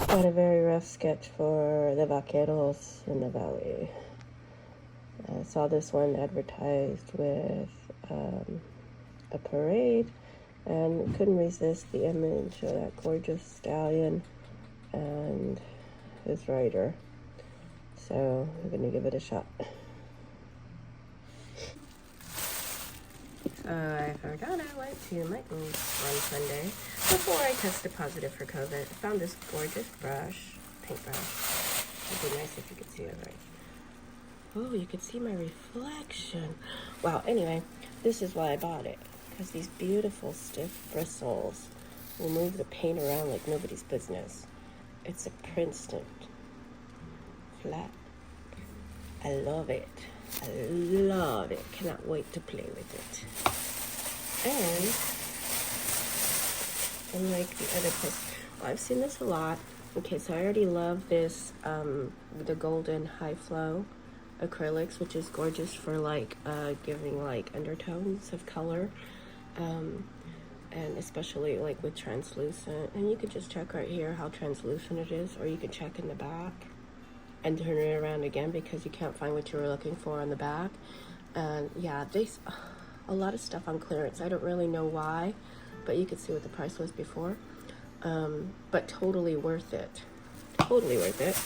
Got a very rough sketch for the vaqueros in the valley. I saw this one advertised with a parade and couldn't resist the image of that gorgeous stallion and his rider. So I'm gonna give it a shot. I forgot I went to my O's on Sunday before I tested positive for COVID. I found this gorgeous brush, paintbrush. It'd be nice if you could see it right. Oh, you could see my reflection. Wow, anyway, this is why I bought it. Because these beautiful stiff bristles will move the paint around like nobody's business. It's a Princeton flat. I love it. I love it. Cannot wait to play with it. And unlike the other place, well, I've seen this a lot. Okay, so I already love this, the golden high flow acrylics, which is gorgeous for like giving like undertones of color, and especially like with translucent. And you could just check right here how translucent it is, or you could check in the back and turn it around again because you can't find what you were looking for on the back. And yeah, a lot of stuff on clearance. I don't really know why, but you could see what the price was before. But totally worth it. Totally worth it.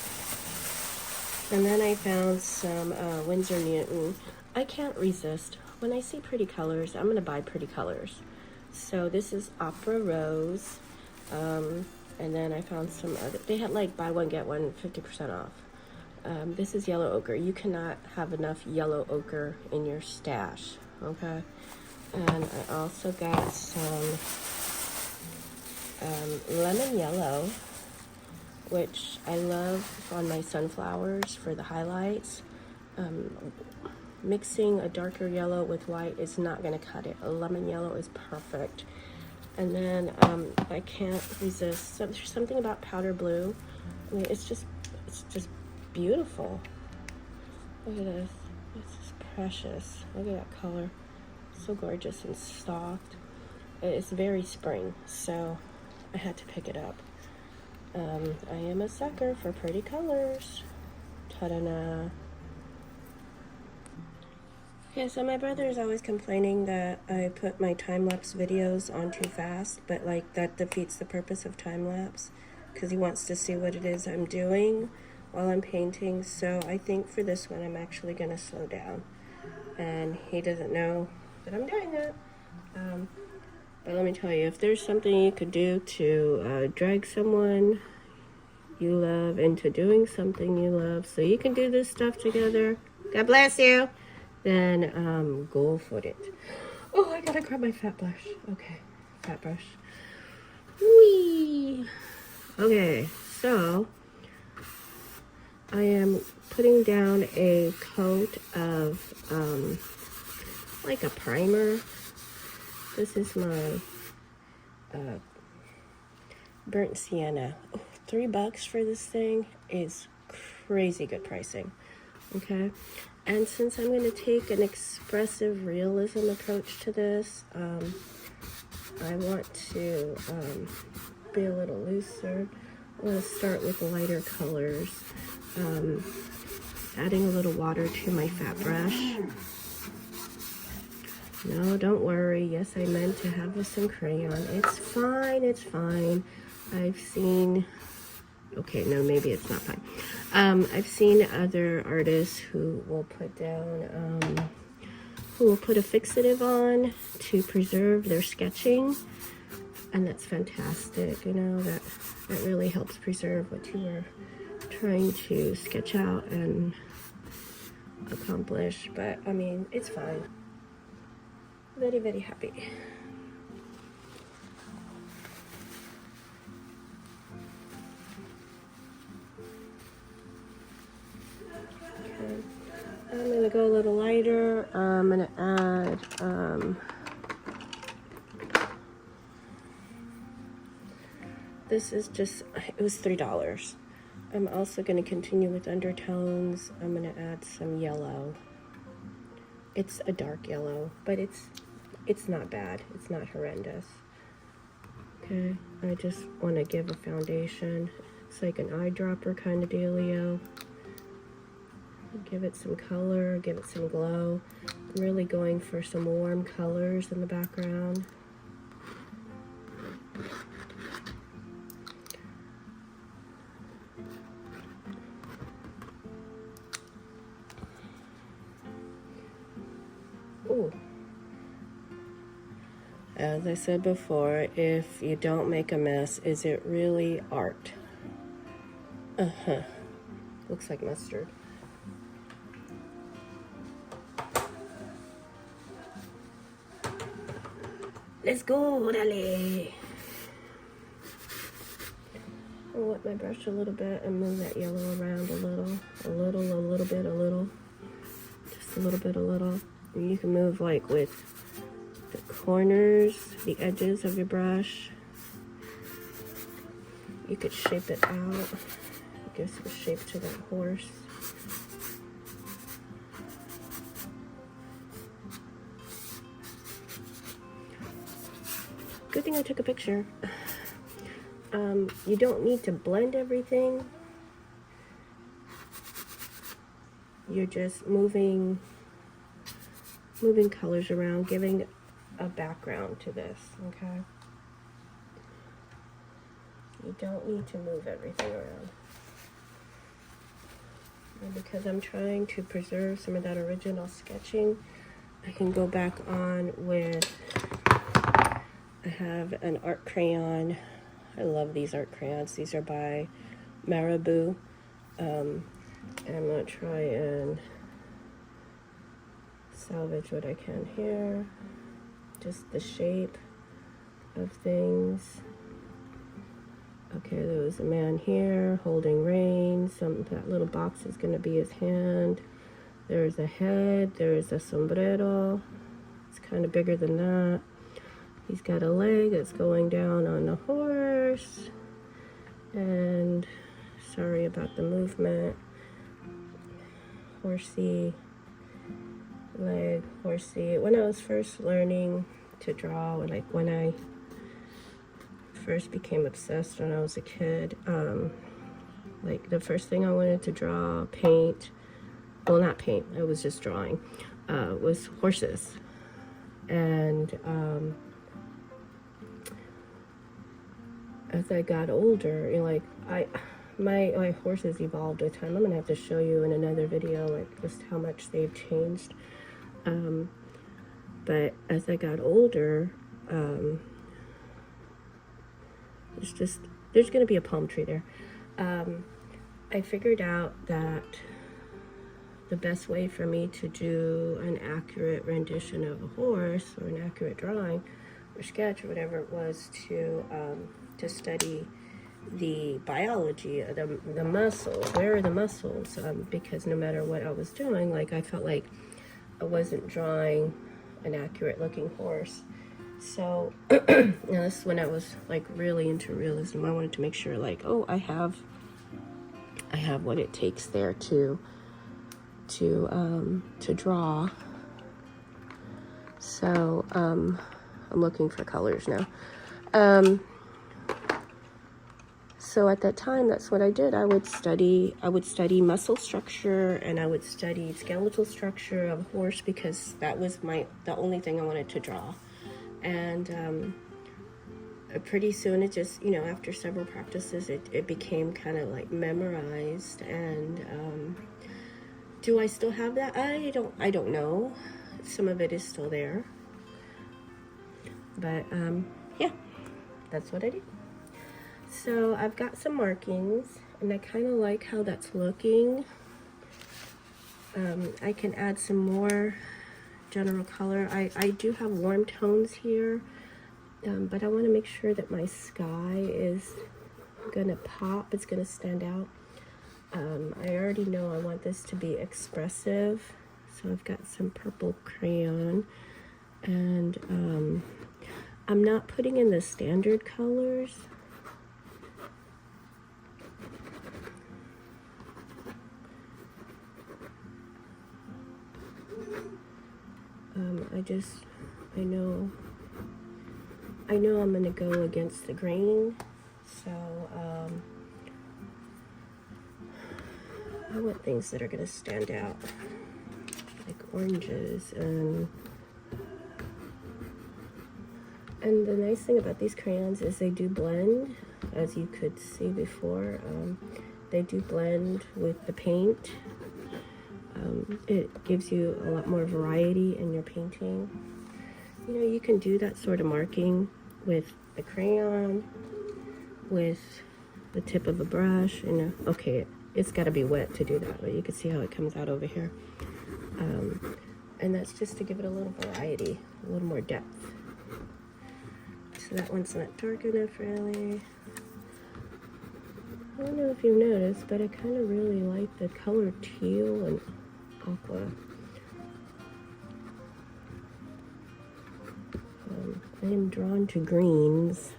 And then I found some Winsor Newton. I can't resist. When I see pretty colors, I'm gonna buy pretty colors. So this is Opera Rose. And then I found some other, they had like buy one, get one 50% off. This is yellow ochre. You cannot have enough yellow ochre in your stash, okay? And I also got some lemon yellow, which I love on my sunflowers for the highlights. Mixing a darker yellow with white is not gonna cut it. A lemon yellow is perfect. And then I can't resist, there's something about powder blue. I mean, it's just beautiful. Look at this. This is precious. Look at that color. So gorgeous and soft. It's very spring, so I had to pick it up. I am a sucker for pretty colors. Ta-da-na. Okay, so my brother is always complaining that I put my time-lapse videos on too fast, but like that defeats the purpose of time-lapse because he wants to see what it is I'm doing while I'm painting. So I think for this one I'm actually gonna slow down, and he doesn't know that I'm doing that. But let me tell you, if there's something you could do to drag someone you love into doing something you love so you can do this stuff together, God bless you, then go for it. Oh, I gotta grab my fat brush. Okay, fat brush. Whee! Okay, so I am putting down a coat of like a primer. This is my burnt sienna. Oh, $3 for this thing is crazy good pricing. Okay, and since I'm going to take an expressive realism approach to this, I want to be a little looser. I want to start with lighter colors, adding a little water to my fat brush. No, don't worry. Yes, I meant to have some crayon. It's fine, it's fine. I've seen, okay, no, maybe it's not fine. I've seen other artists who will put down, who will put a fixative on to preserve their sketching. And that's fantastic, you know, that really helps preserve what you are trying to sketch out and accomplish. But, I mean, it's fine. Very, very happy. Okay. I'm gonna go a little lighter. I'm gonna add this is just, it was $3. I'm also gonna continue with undertones. I'm gonna add some yellow. It's a dark yellow, but it's not bad. It's not horrendous. Okay, I just want to give a foundation. It's like an eyedropper kind of dealio. Give it some color, give it some glow. I'm really going for some warm colors in the background. Ooh. As I said before, if you don't make a mess, is it really art? Uh-huh. Looks like mustard. Let's go, dale. I'll wet my brush a little bit and move that yellow around a little. Just a little bit, a little. And you can move like with the corners, the edges of your brush. You could shape it out. Give some shape to that horse. Good thing I took a picture. You don't need to blend everything. You're just moving colors around, giving a background to this, okay? You don't need to move everything around. And because I'm trying to preserve some of that original sketching, I can go back on with, I have an art crayon. I love these art crayons. These are by Marabou. And I'm gonna try and salvage what I can here. Just the shape of things. Okay, there was a man here holding reins. That little box is gonna be his hand. There's a head, there's a sombrero. It's kind of bigger than that. He's got a leg that's going down on the horse. And sorry about the movement. Horsey, leg, horsey. When I was first learning to draw, like when I first became obsessed when I was a kid, like the first thing I wanted to draw, paint, well not paint, I was just drawing, was horses. And as I got older, you know, like my horses evolved with time. I'm gonna have to show you in another video like just how much they've changed. But as I got older, there's gonna be a palm tree there. I figured out that the best way for me to do an accurate rendition of a horse or an accurate drawing or sketch or whatever it was to study the biology of the muscles. Where are the muscles? Because no matter what I was doing, like I felt like I wasn't drawing an accurate looking horse. So now this is when I was like really into realism. I wanted to make sure like, oh, I have what it takes there to draw. So I'm looking for colors now. So at that time, that's what I did. I would study muscle structure, and I would study skeletal structure of a horse, because that was the only thing I wanted to draw. And pretty soon it just, you know, after several practices, it became kind of like memorized. And do I still have that? I don't know. Some of it is still there. But yeah, that's what I do. So I've got some markings, and I kind of like how that's looking. I can add some more general color. I do have warm tones here, but I want to make sure that my sky is gonna pop, it's gonna stand out. I already know I want this to be expressive, so I've got some purple crayon, and I'm not putting in the standard colors. I know I'm gonna go against the grain, so want things that are going to stand out, like oranges. And the nice thing about these crayons is they do blend, as you could see before. They do blend with the paint. It gives you a lot more variety in your painting. You know, you can do that sort of marking with a crayon, with the tip of a brush. You know, okay, it's got to be wet to do that, but you can see how it comes out over here. And that's just to give it a little variety, a little more depth. So that one's not dark enough, really. I don't know if you've noticed, but I kind of really like the color teal and aqua. I am drawn to greens.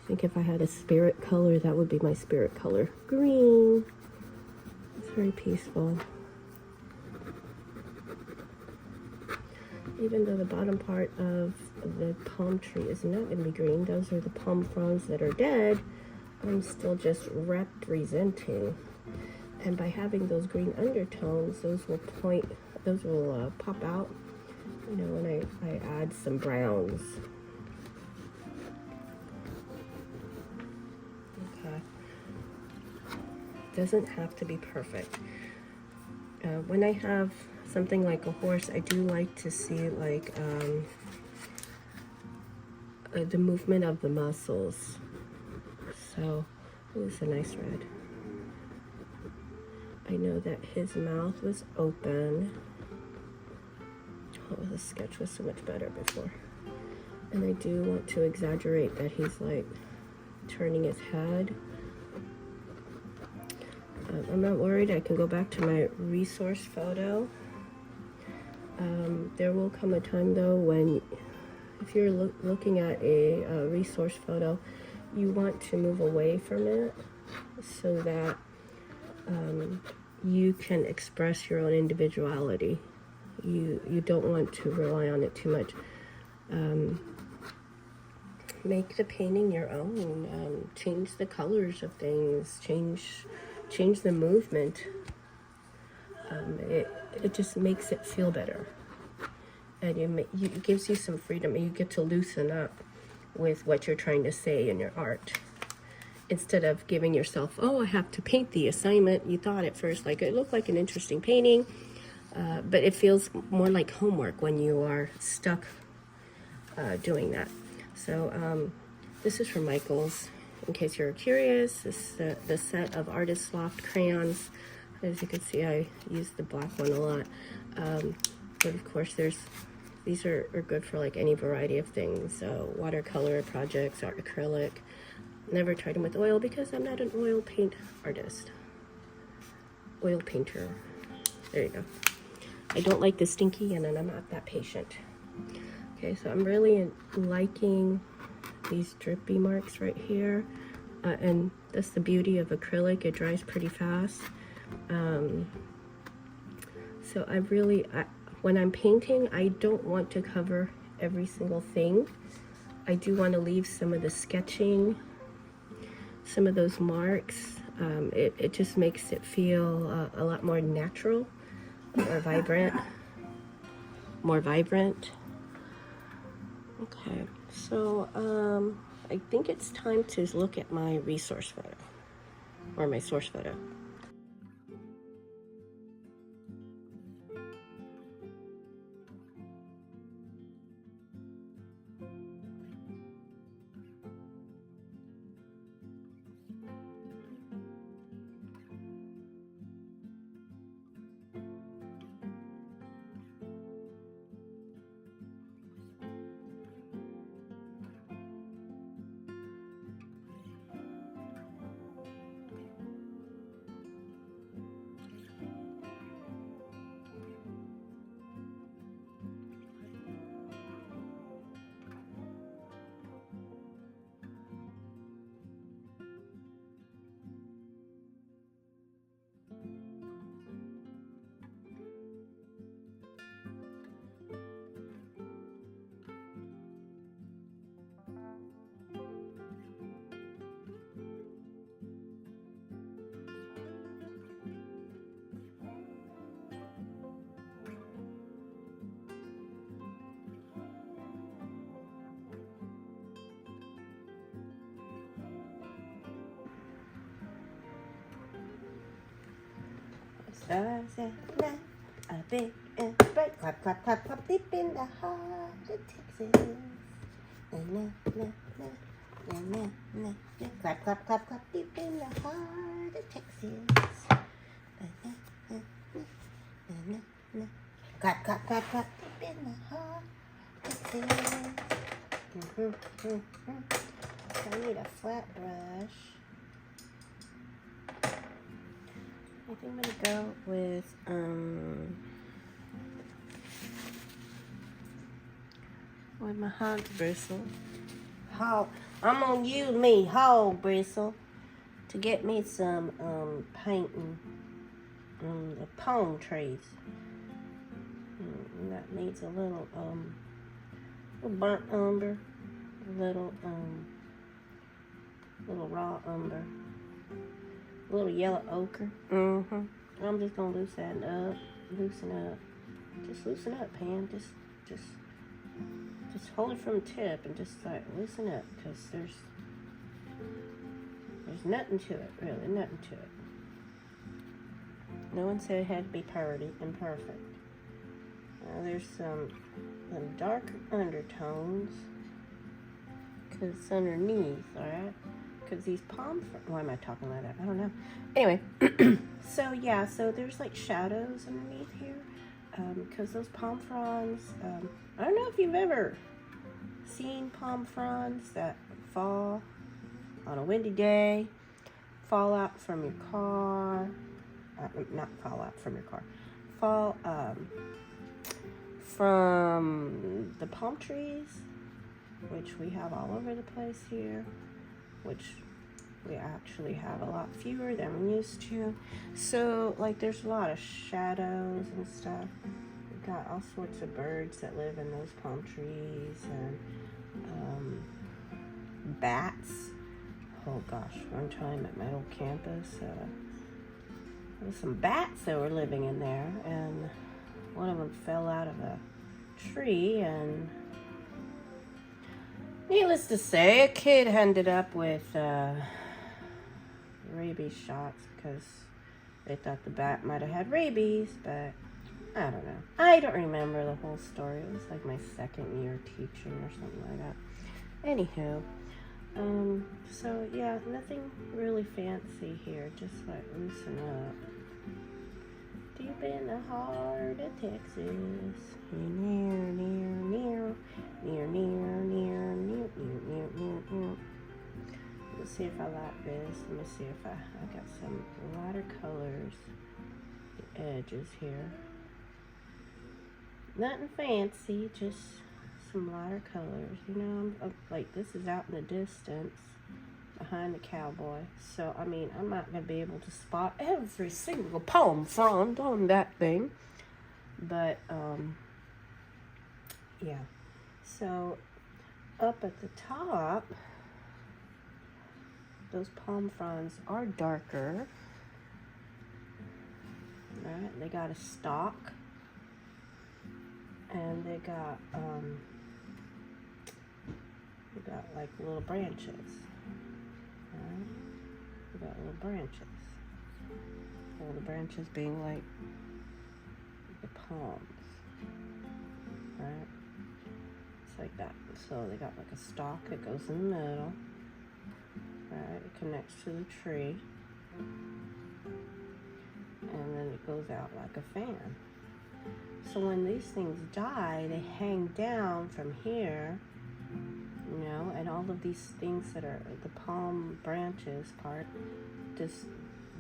I think if I had a spirit color, that would be my spirit color. Green. It's very peaceful. Even though the bottom part of the palm tree is not going to be green, those are the palm fronds that are dead, I'm still just representing. And by having those green undertones, those will pop out, you know, when I add some browns. Okay. Doesn't have to be perfect. When I have something like a horse, I do like to see like the movement of the muscles. So, it's a nice red. I know that his mouth was open. Oh, the sketch was so much better before. And I do want to exaggerate that he's like turning his head. I'm not worried. I can go back to my resource photo. There will come a time though when, if you're looking at a resource photo, you want to move away from it so that you can express your own individuality. You don't want to rely on it too much. Make the painting your own. Change the colors of things. Change the movement. It just makes it feel better, and it gives you some freedom. You get to loosen up with what you're trying to say in your art, instead of giving yourself, oh, I have to paint the assignment. You thought at first like it looked like an interesting painting, but it feels more like homework when you are stuck doing that. So this is from Michaels. In case you're curious, this is the set of Artist Loft crayons. As you can see, I use the black one a lot. But of course, these are good for like any variety of things. Watercolor projects, or acrylic. Never tried them with oil because I'm not an oil paint artist. Oil painter. There you go. I don't like the stinky, and I'm not that patient. Okay, so I'm really liking these drippy marks right here. And that's the beauty of acrylic. It dries pretty fast. So when I'm painting, I don't want to cover every single thing. I do want to leave some of the sketching, some of those marks. It just makes it feel a lot more natural, more vibrant. Okay, so I think it's time to look at my resource photo, or my source photo. A big break, clap, clap, clap, clap, deep in the heart of Texas. Na, na, na, na, na, na, na, na. Clap, clap, clap, clap, deep in the heart of Texas. Na, na, na, na, na, na. Clap, clap, clap, clap, deep in the heart of Texas. I need a flat brush. I think I'm gonna go with my hog bristle. I'm gonna use me hog bristle to get me some painting the palm trees. And that needs a little burnt umber, a little raw umber, a little yellow ochre. I'm just gonna loosen up. Just loosen up, Pam. Just hold it from the tip and just like loosen up, because there's nothing to it, really, nothing to it. No one said it had to be pretty and perfect. There's some darker undertones, because it's underneath, alright? Because these why am I talking like that? I don't know. Anyway, so yeah, so there's like shadows underneath here, because those palm fronds, I don't know if you've ever seen palm fronds that fall on a windy day, fall out from your car, not fall out from your car, fall from the palm trees, which we have all over the place here, which we actually have a lot fewer than we used to. So like there's a lot of shadows and stuff. We've got all sorts of birds that live in those palm trees, and bats. Oh gosh, one time at my old campus, there was some bats that were living in there, and one of them fell out of a tree, and needless to say, a kid ended up with rabies shots because they thought the bat might have had rabies, but I don't know. I don't remember the whole story. It was like my second year teaching or something like that. Anywho, so yeah, nothing really fancy here, just like loosen up. Deep in the heart of Texas. Near. Let's see if I like this. Let me see if I got some lighter colors. The edges here. Nothing fancy, just some lighter colors. You know, like this is out in the distance behind the cowboy. So, I mean, I'm not going to be able to spot every single palm frond on that thing. But, yeah. So, up at the top, those palm fronds are darker. Right? They got a stalk. And they got like little branches. Right? We got little branches. All the branches being like the palms. Right? It's like that. So they got like a stalk that goes in the middle. Right? It connects to the tree. And then it goes out like a fan. So when these things die, they hang down from here, you know, and all of these things that are the palm branches part just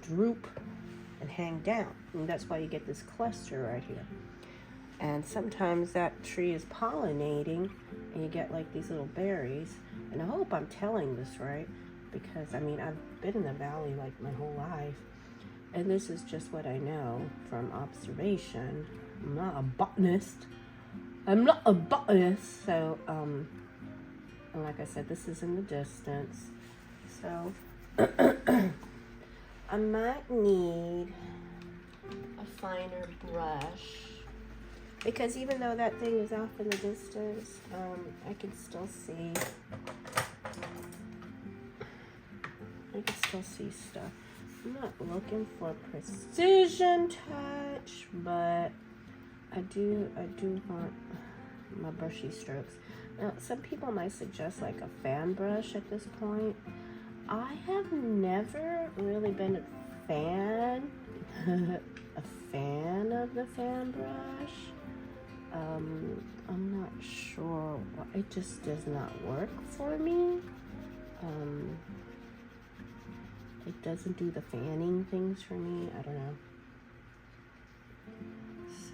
droop and hang down. And that's why you get this cluster right here. And sometimes that tree is pollinating and you get like these little berries. And I hope I'm telling this right, because I mean, I've been in the valley like my whole life. And this is just what I know from observation. I'm not a botanist. So, and like I said, this is in the distance. So, I might need a finer brush. Because even though that thing is off in the distance, I can still see. Stuff. I'm not looking for precision touch, but I do want my brushy strokes. Now, some people might suggest like a fan brush at this point. I have never really been a fan of the fan brush. I'm not sure why. It just does not work for me. It doesn't do the fanning things for me. I don't know.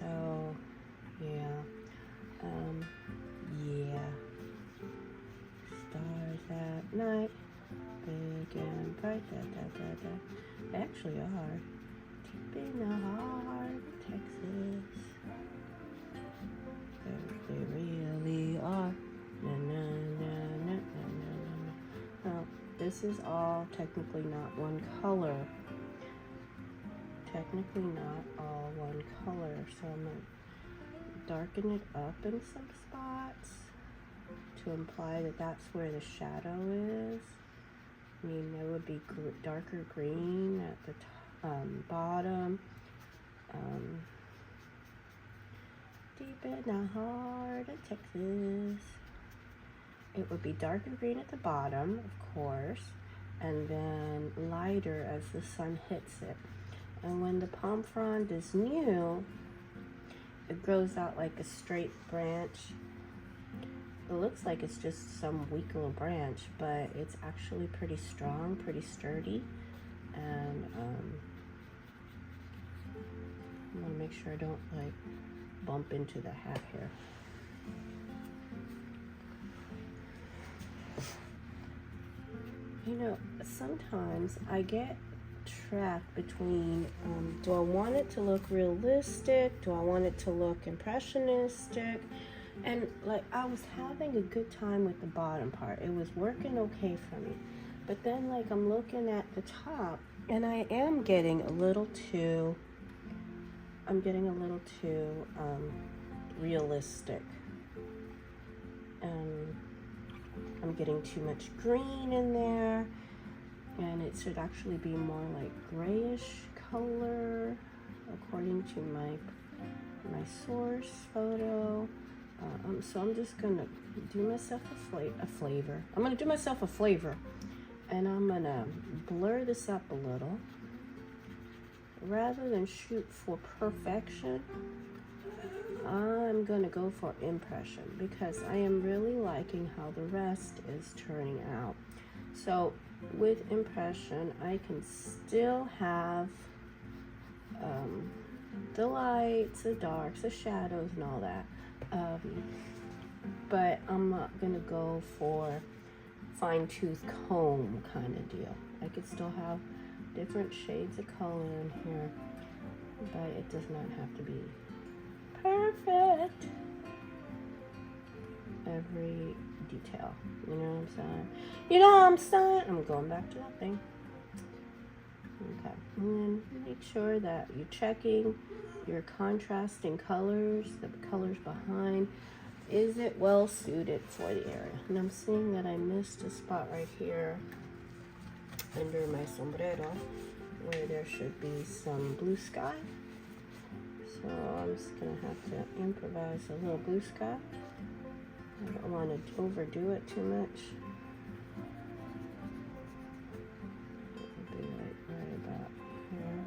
So, yeah. Yeah. Stars at night, big and bright, They actually are. Deep in the heart of Texas. They really are. Na, na, na, na, na, na, na. Now, this is all technically not one color. Technically not all one color, so I'm going to darken it up in some spots to imply that that's where the shadow is. I mean, there would be darker green at the bottom. Deep in the heart of Texas. It would be darker green at the bottom, of course, and then lighter as the sun hits it. And when the palm frond is new, it grows out like a straight branch. It looks like it's just some weak little branch, but it's actually pretty strong, pretty sturdy. And I want to make sure I don't like bump into the hat here. You know, sometimes I get trapped between, do I want it to look realistic? Do I want it to look impressionistic? And like, I was having a good time with the bottom part. It was working okay for me. But then like, I'm looking at the top and I am getting a little too, realistic. I'm getting too much green in there, and it should actually be more like grayish color according to my source photo. So I'm just gonna do myself a flavor. I'm gonna do myself a flavor, and I'm gonna blur this up a little. Rather than shoot for perfection, I'm gonna go for impression because I am really liking how the rest is turning out. So with impression, I can still have the lights, the darks, the shadows, and all that. But I'm not gonna go for fine-tooth comb kind of deal. I could still have different shades of color in here, but it does not have to be perfect. Every detail, you know what I'm saying? You know what I'm saying? I'm going back to that thing. Okay, and then make sure that you're checking your contrasting colors, the colors behind. Is it well suited for the area? And I'm seeing that I missed a spot right here under my sombrero where there should be some blue sky. So I'm just gonna have to improvise a little blue sky. I don't want to overdo it too much. It'll be like right about here.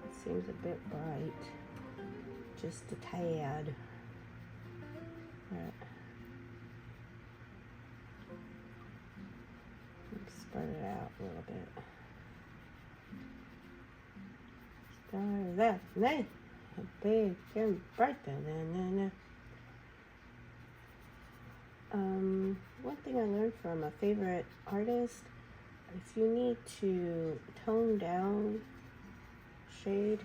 It seems a bit bright, just a tad. Alright. Let's spread it out a little bit. Start that night. Big and bright. One thing I learned from a favorite artist, if you need to tone down shade,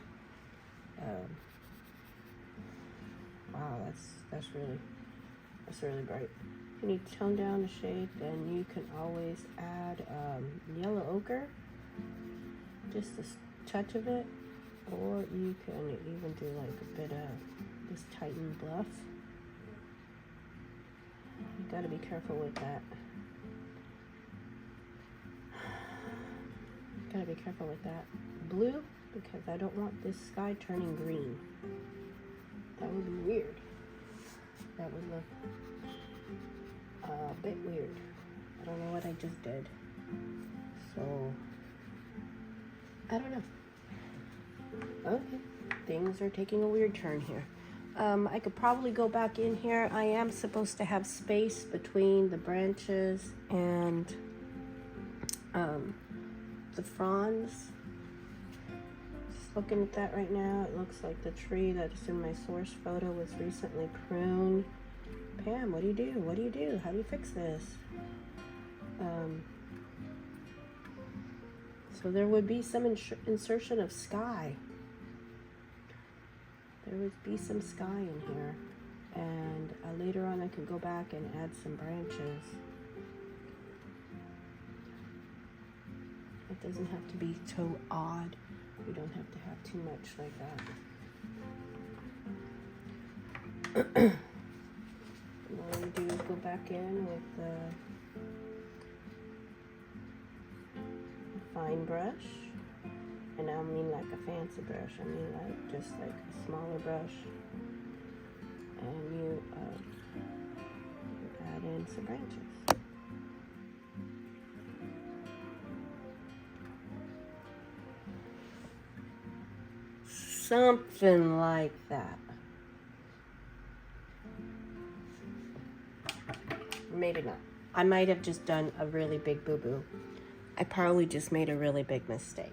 wow, that's really bright. If you need to tone down the shade, then you can always add yellow ochre, just a touch of it, or you can even do like a bit of this Titan bluff. You gotta be careful with that. Gotta be careful with that. Blue, because I don't want this sky turning green. That would be weird. That would look a bit weird. I don't know what I just did. So, I don't know. Okay, things are taking a weird turn here. I could probably go back in here. I am supposed to have space between the branches and the fronds. Just looking at that right now, it looks like the tree that's in my source photo was recently pruned. Pam, what do you do? What do you do? How do you fix this? So there would be some insertion of sky. There would be some sky in here. And later on I could go back and add some branches. It doesn't have to be so odd. You don't have to have too much like that. What we do is go back in with the fine brush, and I don't mean like a fancy brush, I mean like just like a smaller brush, and you add in some branches. Something like that. Maybe not. I might have just done a really big boo-boo. I probably just made a really big mistake.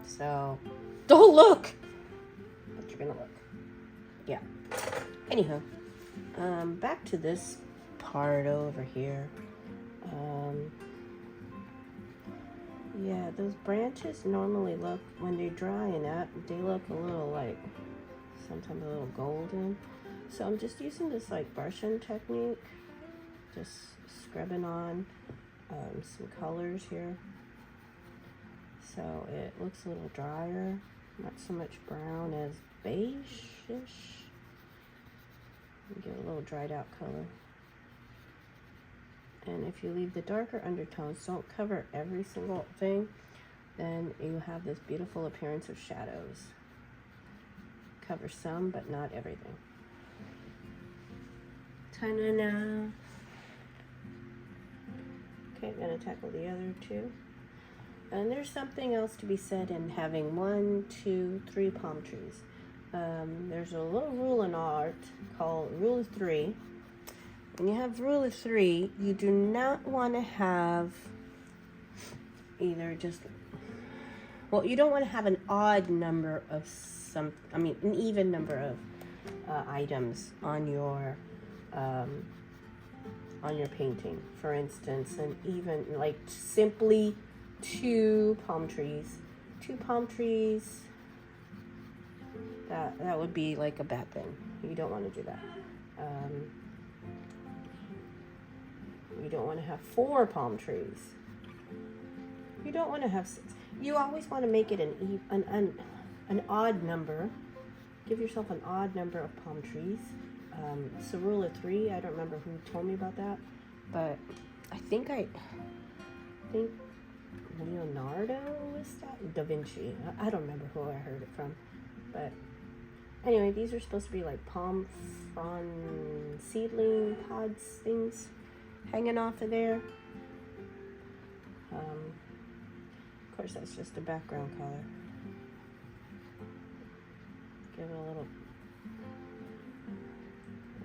So, don't look! But you're gonna look. Yeah. Anywho, back to this part over here. Yeah, those branches normally look, when they're drying up, they look a little like, sometimes a little golden. So I'm just using this like brushing technique. Just scrubbing on some colors here. So it looks a little drier, not so much brown as beige-ish. Get a little dried out color. And if you leave the darker undertones, don't cover every single thing, then you have this beautiful appearance of shadows. Cover some, but not everything. Ta-na-na. Okay, I'm gonna tackle the other two. And there's something else to be said in having 1, 2, 3 palm trees. There's a little rule in art called Rule of 3. When you have Rule of 3, you do not want to have either just, well, you don't want to have an odd number of an even number of items on your painting. For instance, and even like simply 2 palm trees. 2 palm trees, that would be like a bad thing. You don't want to do that. You don't want to have 4 palm trees. You don't want to have 6. You always want to make it an odd number. Give yourself an odd number of palm trees. So Rule of 3, I don't remember who told me about that, but I think Leonardo was that? Da Vinci. I don't remember who I heard it from, but anyway, these are supposed to be like palm frond seedling pods things hanging off of there. Of course, that's just a background color. Give it a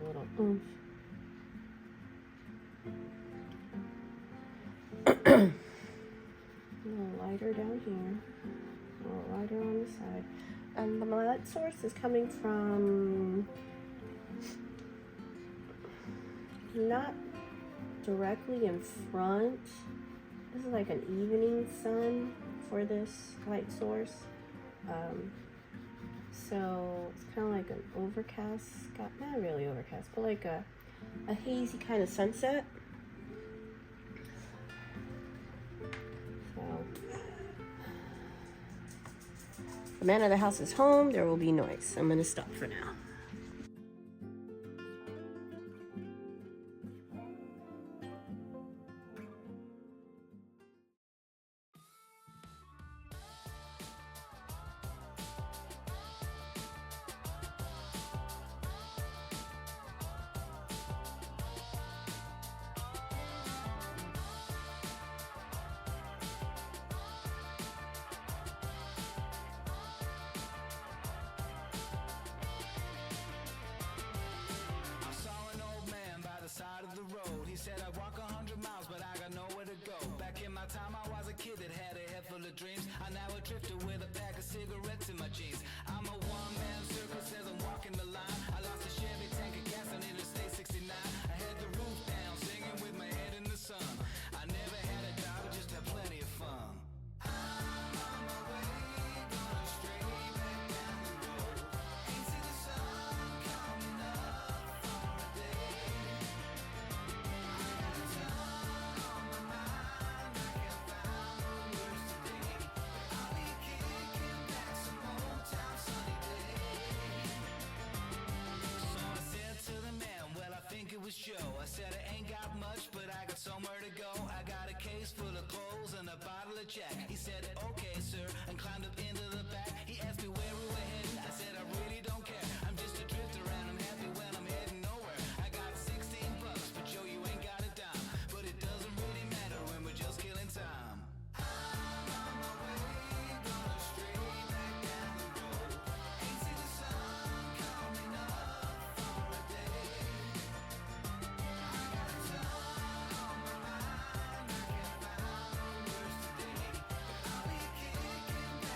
little oomph. A little lighter down here, a little lighter on the side. And the light source is coming from not directly in front. This is like an evening sun for this light source. So it's kind of like an overcast, not really overcast, but like a hazy kind of sunset. So the man of the house is home. There will be noise. I'm going to stop for now. dreams. I'm now a drifter with a pack of cigarettes in my jeans. I'm a one-man circus as I'm walking the line. I lost a Chevy tank of gas on Interstate 69. I had the roof down, singing with my head in the sun. I never had a job, just had plenty of fun. I'm on my way, going straight back down the road. Ain't seen the sun coming up for a day. I got a ton on my mind, I can't find the words today. I'll be kicking back some old town sunny day. So I said to the man, well I think it was Joe. I said I ain't got much, but I got somewhere to go. I got a case full of clothes and a bottle of Jack. He said, okay sir, and climbed up into the back. He asked me where we were heading. I said I really don't care. I'm just a drifter and I'm happy when I'm heading nowhere. I got 16 bucks, but Joe, you ain't got a dime. But it doesn't really matter when we're just killing time. I'm on my way, going straight back down the road. Ain't seen the sun coming up for a day. I got a ton on my mind, I can't find the words today. I'll be kicking back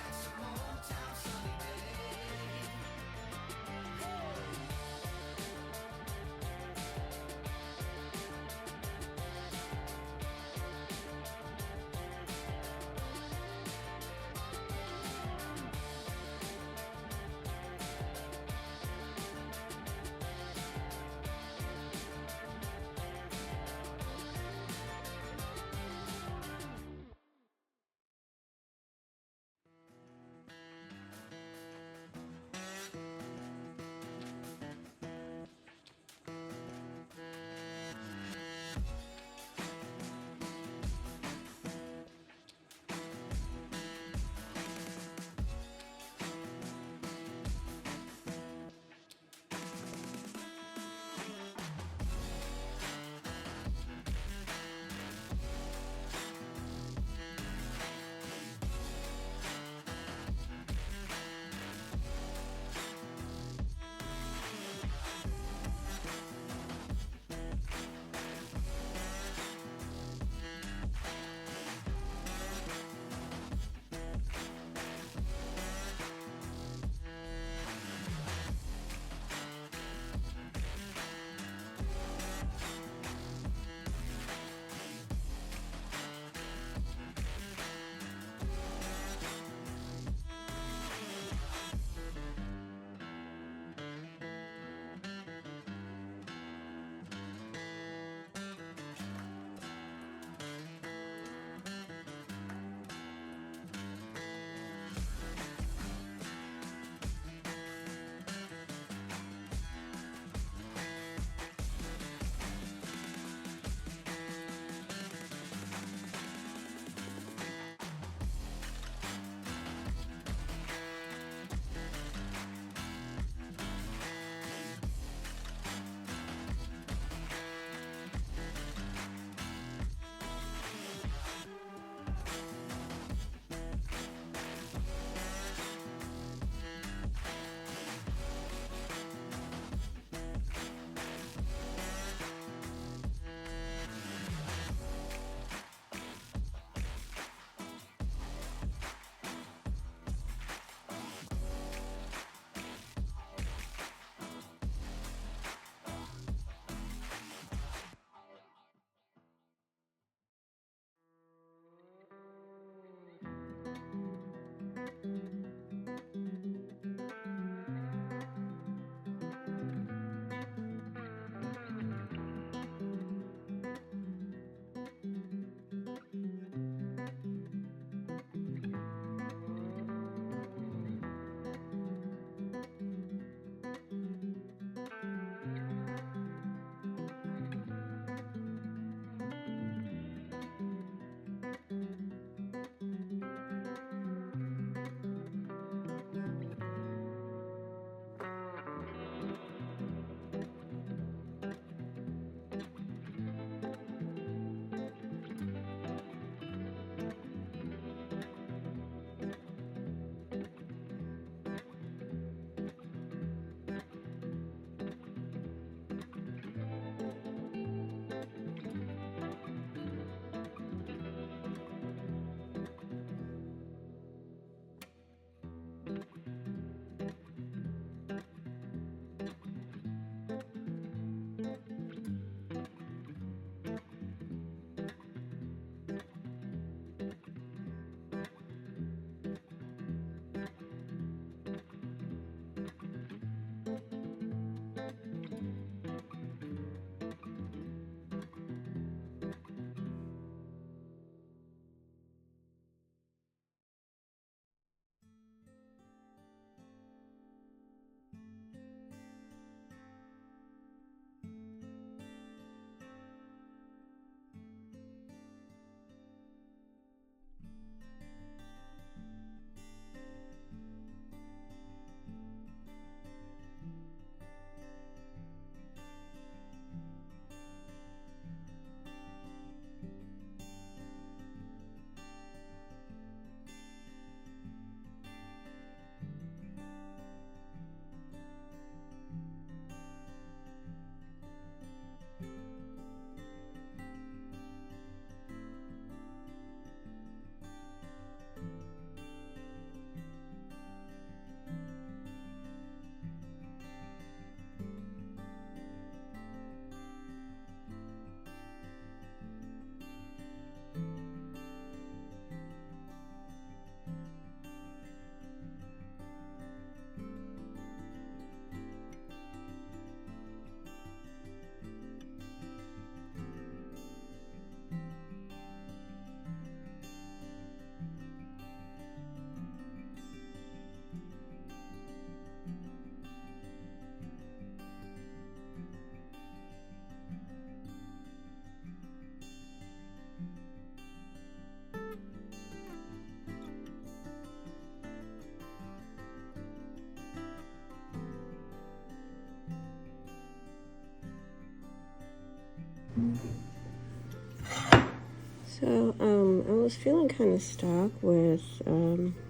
I was feeling kind of stuck with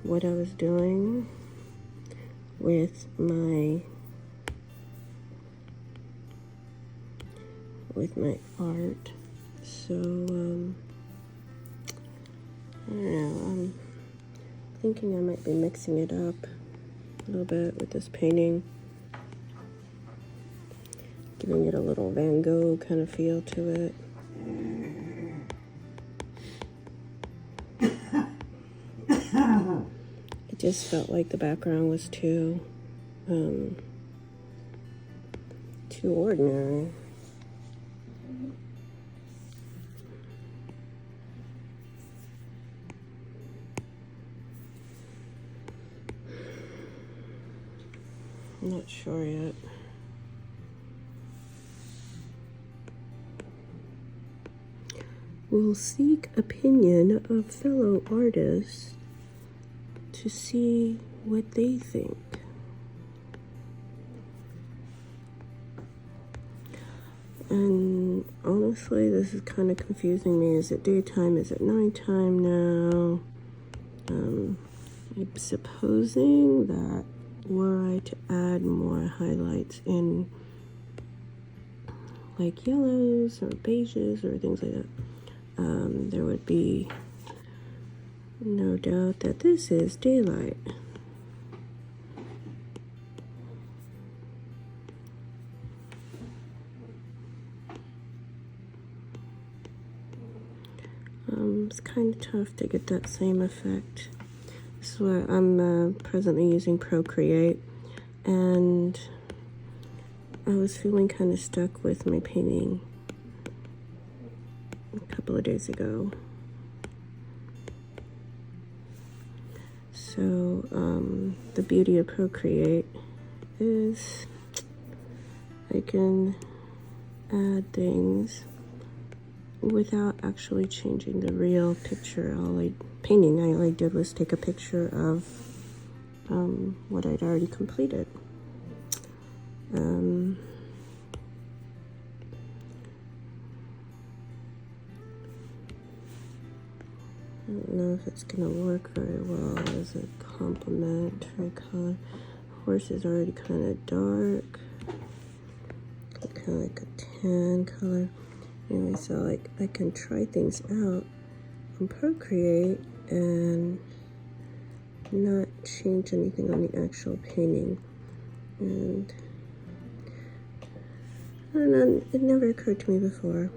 what I was doing with my art. So I don't know, I'm thinking I might be mixing it up a little bit with this painting, giving it a little Van Gogh kind of feel to it. It just felt like the background was too ordinary. I'm not sure yet. We'll seek opinion of fellow artists to see what they think. And honestly, this is kind of confusing me. Is it daytime? Is it nighttime now? I'm supposing that were I to add more highlights in like yellows or beiges or things like that, there would be no doubt that this is daylight. It's kind of tough to get that same effect. So I'm presently using Procreate, and I was feeling kind of stuck with my painting a couple of days ago. So the beauty of Procreate is I can add things without actually changing the real picture. All I did was take a picture of what I'd already completed. I don't know if it's gonna work very well as a complementary color. Horse is already kind of dark, kind of like a tan color. Anyway, so like I can try things out on Procreate and not change anything on the actual painting. And I don't know, it never occurred to me before.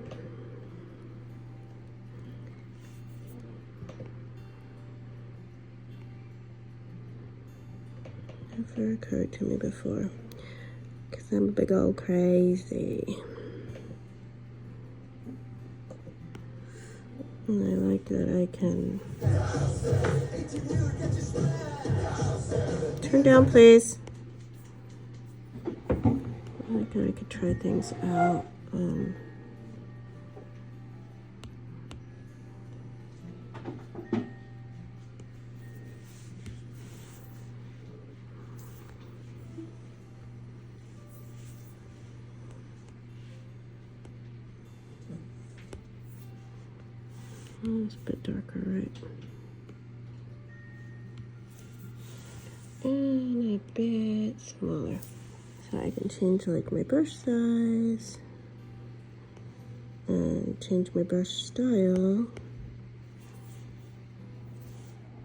Never occurred to me before, because I'm a big old crazy. And I like that I can turn down, please. I like that I could try things out. Oh, it's a bit darker, right? And a bit smaller. So I can change like my brush size and change my brush style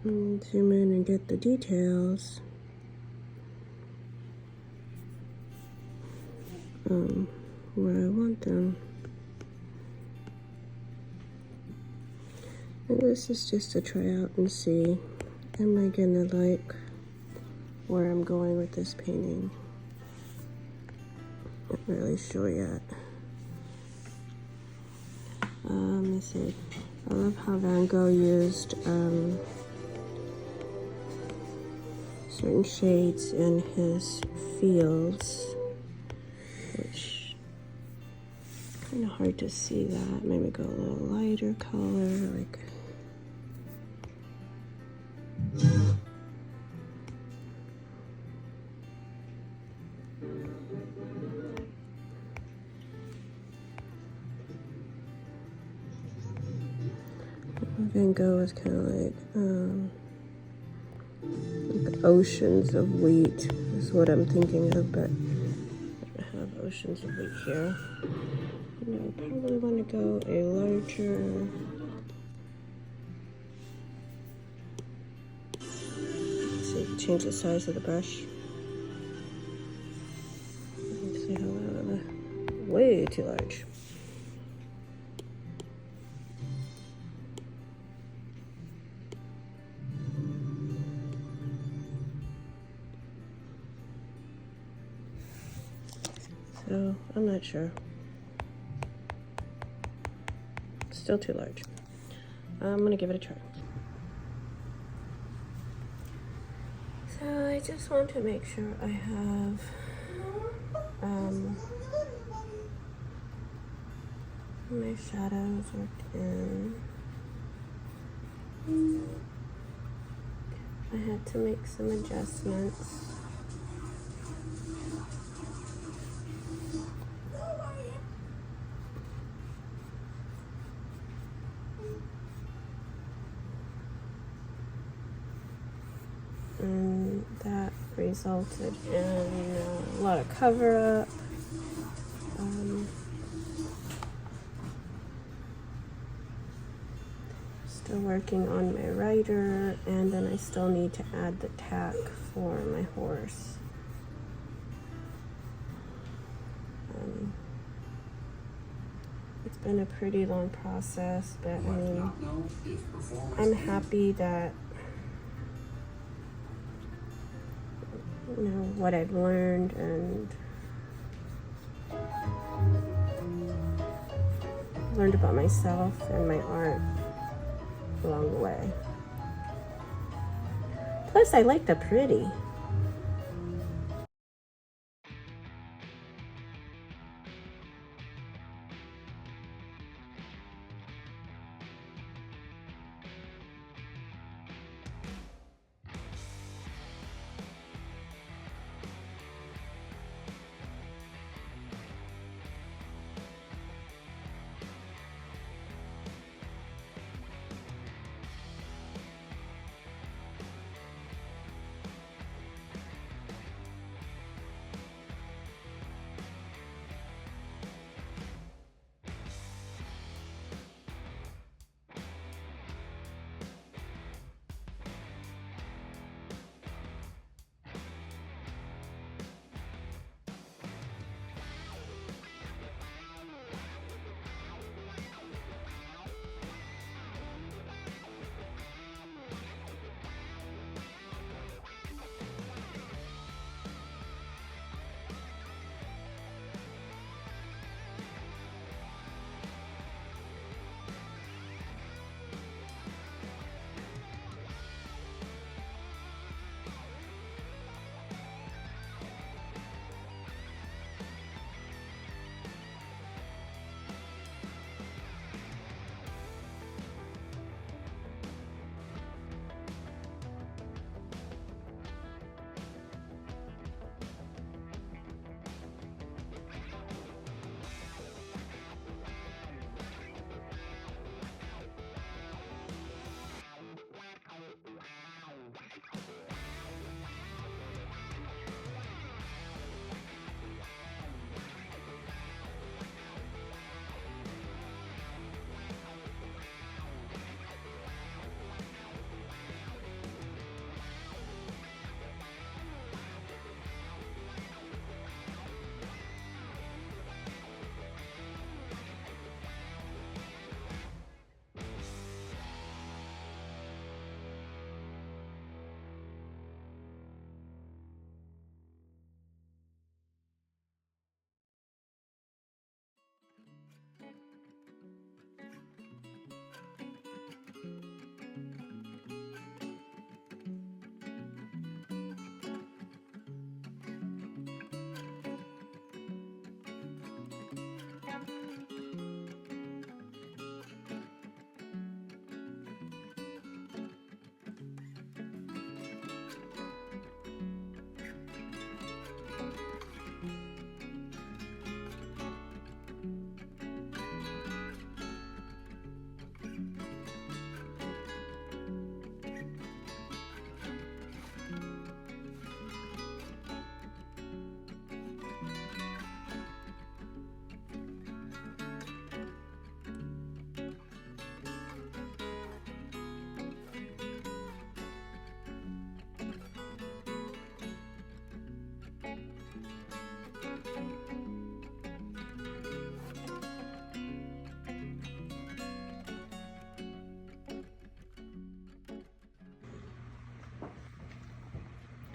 and zoom in and get the details where I want them. And this is just to try out and see, am I gonna like where I'm going with this painting? Not really sure yet. Let me see. I love how Van Gogh used certain shades in his fields, which kind of hard to see that. Maybe go a little lighter color, like. and go with kind of like oceans of wheat is what I'm thinking of, but I have oceans of wheat here. And I probably want to go a larger, let's see, change the size of the brush. Let's see how way too large. So I'm not sure. Still too large. I'm gonna give it a try. So I just want to make sure I have my shadows worked in. I had to make some adjustments. And that resulted in a lot of cover up. Still working on my rider, and then I still need to add the tack for my horse. It's been a pretty long process, but I mean, I'm happy that, you know, what I've learned and learned about myself and my art along the way. Plus, I like the pretty.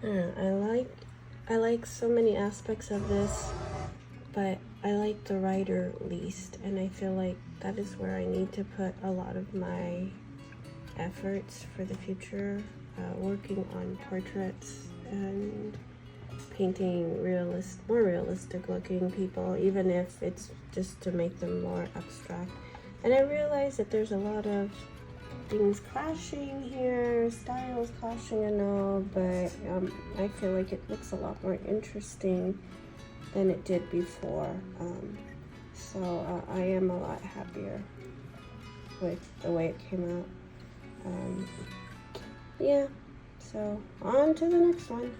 I like so many aspects of this, but I like the writer least, and I feel like that is where I need to put a lot of my efforts for the future, working on portraits and painting more realistic looking people, even if it's just to make them more abstract. And I realize that there's a lot of things clashing here, styles clashing and all, but I feel like it looks a lot more interesting than it did before. So I am a lot happier with the way it came out. Yeah, so on to the next one.